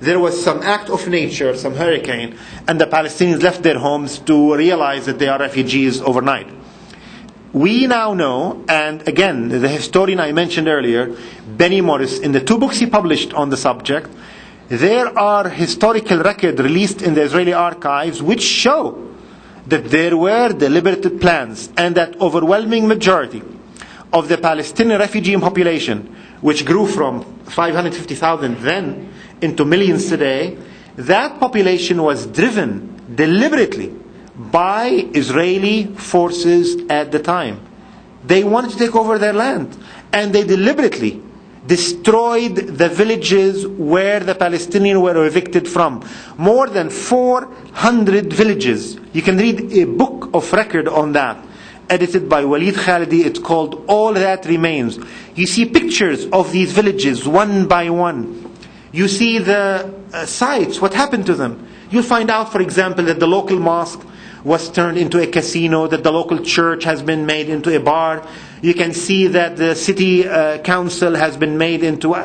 there was some act of nature, some hurricane, and the Palestinians left their homes to realize that they are refugees overnight. We now know, and again, the historian I mentioned earlier, Benny Morris, in the 2 books he published on the subject, there are historical records released in the Israeli archives which show that there were deliberated plans, and that overwhelming majority of the Palestinian refugee population, which grew from 550,000 then into millions today, that population was driven deliberately by Israeli forces at the time. They wanted to take over their land, and they deliberately destroyed the villages where the Palestinians were evicted from. More than 400 villages. You can read a book of record on that, edited by Walid Khalidi. It's called All That Remains. You see pictures of these villages one by one. You see the sites, what happened to them. You'll find out, for example, that the local mosque was turned into a casino, that the local church has been made into a bar. You can see that the city council has been made into,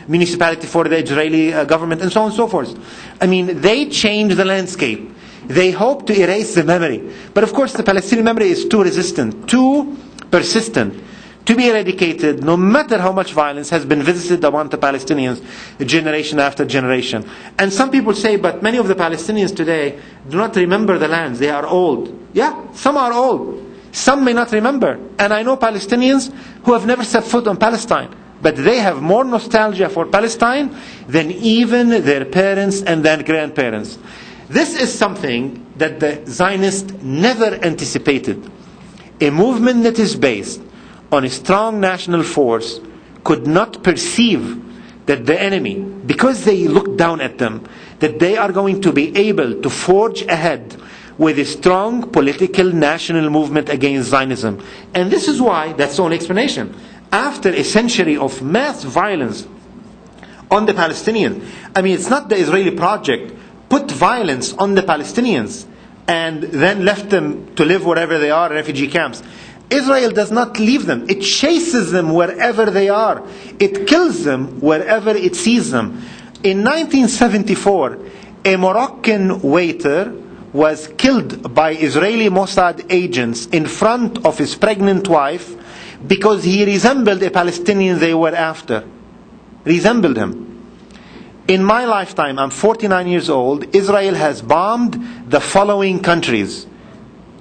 municipality for the Israeli government, and so on and so forth. They changed the landscape. They hope to erase the memory. But of course the Palestinian memory is too resistant, too persistent to be eradicated, no matter how much violence has been visited among the Palestinians generation after generation. And some people say, but many of the Palestinians today do not remember the lands. They are old. Yeah, some are old. Some may not remember. And I know Palestinians who have never set foot on Palestine, but they have more nostalgia for Palestine than even their parents and their grandparents. This is something that the Zionists never anticipated. A movement that is based on a strong national force could not perceive that the enemy, because they look down at them, that they are going to be able to forge ahead with a strong political national movement against Zionism. And this is why, that's the only explanation, after a century of mass violence on the Palestinians, it's not the Israeli project put violence on the Palestinians and then left them to live wherever they are, refugee camps. Israel does not leave them. It chases them wherever they are. It kills them wherever it sees them. In 1974, a Moroccan waiter was killed by Israeli Mossad agents in front of his pregnant wife because he resembled a Palestinian they were after. Resembled him. In my lifetime, I'm 49 years old, Israel has bombed the following countries: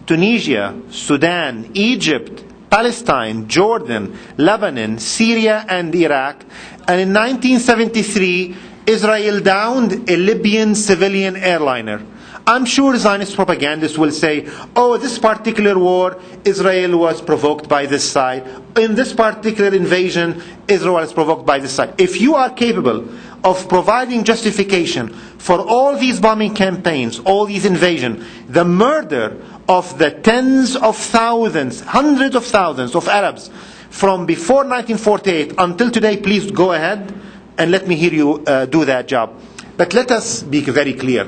Tunisia, Sudan, Egypt, Palestine, Jordan, Lebanon, Syria, and Iraq. And in 1973, Israel downed a Libyan civilian airliner. I'm sure Zionist propagandists will say, oh, this particular war, Israel was provoked by this side. In this particular invasion, Israel was provoked by this side. If you are capable of providing justification for all these bombing campaigns, all these invasions, the murder of the tens of thousands, hundreds of thousands of Arabs from before 1948 until today, please go ahead and let me hear you do that job. But let us be very clear.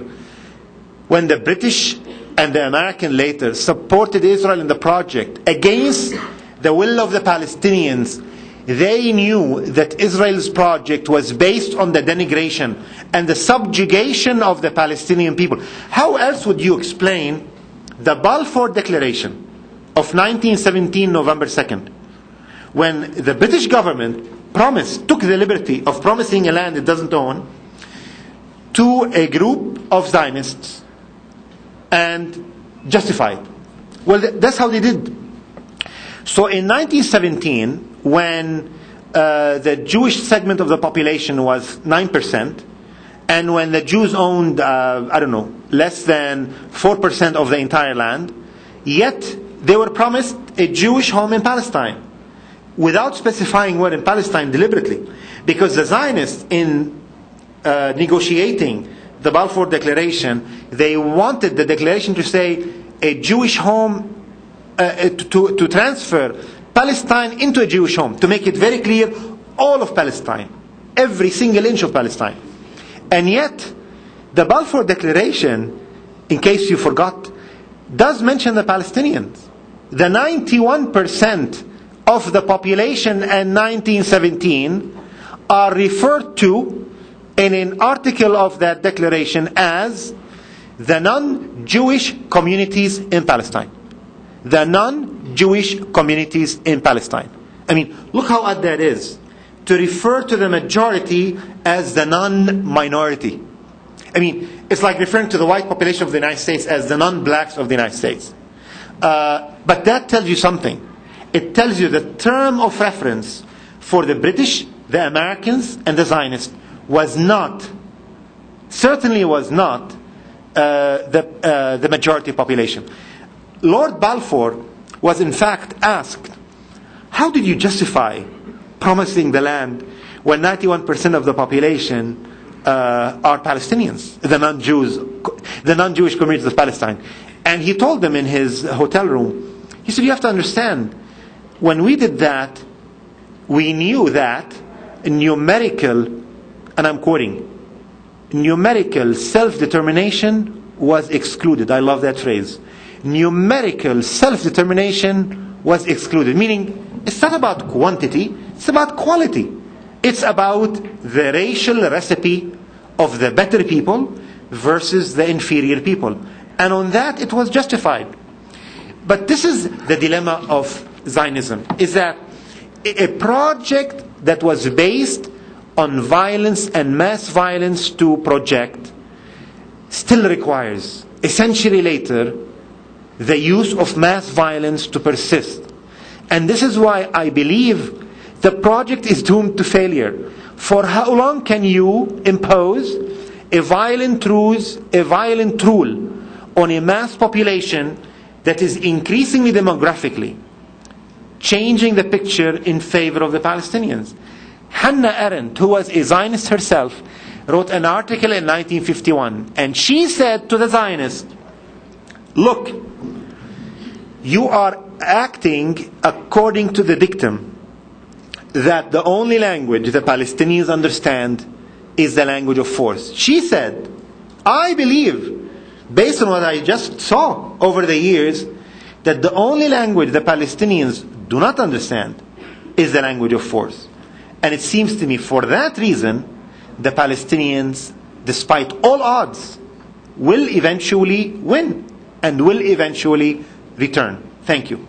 When the British and the American later supported Israel in the project against the will of the Palestinians, they knew that Israel's project was based on the denigration and the subjugation of the Palestinian people. How else would you explain the Balfour Declaration of 1917, November 2nd, when the British government took the liberty of promising a land it doesn't own to a group of Zionists and justified? Well, that's how they did. So in 1917, when the Jewish segment of the population was 9%, and when the Jews owned, less than 4% of the entire land, yet they were promised a Jewish home in Palestine, without specifying where in Palestine deliberately. Because the Zionists, in negotiating the Balfour Declaration, they wanted the declaration to say a Jewish home, to transfer Palestine into a Jewish home, to make it very clear, all of Palestine, every single inch of Palestine. And yet, the Balfour Declaration, in case you forgot, does mention the Palestinians. The 91% of the population in 1917 are referred to in an article of that declaration as the non-Jewish communities in Palestine. The non-Jewish communities in Palestine. I mean, look how odd that is. To refer to the majority as the non-minority. I mean, it's like referring to the white population of the United States as the non-blacks of the United States. But that tells you something. It tells you the term of reference for the British, the Americans, and the Zionists was not, certainly was not, the majority population. Lord Balfour was in fact asked, how did you justify promising the land when 91% of the population are Palestinians, the non-Jewish communities of Palestine? And he told them in his hotel room, he said, you have to understand, when we did that, we knew that numerical, and I'm quoting, numerical self-determination was excluded. I love that phrase. Numerical self-determination was excluded. Meaning, it's not about quantity, it's about quality. It's about the racial recipe of the better people versus the inferior people. And on that, it was justified. But this is the dilemma of Zionism, is that a project that was based on violence and mass violence to project still requires, a century later, the use of mass violence to persist. And this is why I believe the project is doomed to failure. For how long can you impose a violent rule on a mass population that is increasingly demographically changing the picture in favor of the Palestinians? Hannah Arendt, who was a Zionist herself, wrote an article in 1951, and she said to the Zionists, look, you are acting according to the dictum that the only language the Palestinians understand is the language of force. She said, I believe, based on what I just saw over the years, that the only language the Palestinians do not understand is the language of force. And it seems to me, for that reason, the Palestinians, despite all odds, will eventually win and will eventually return. Thank you.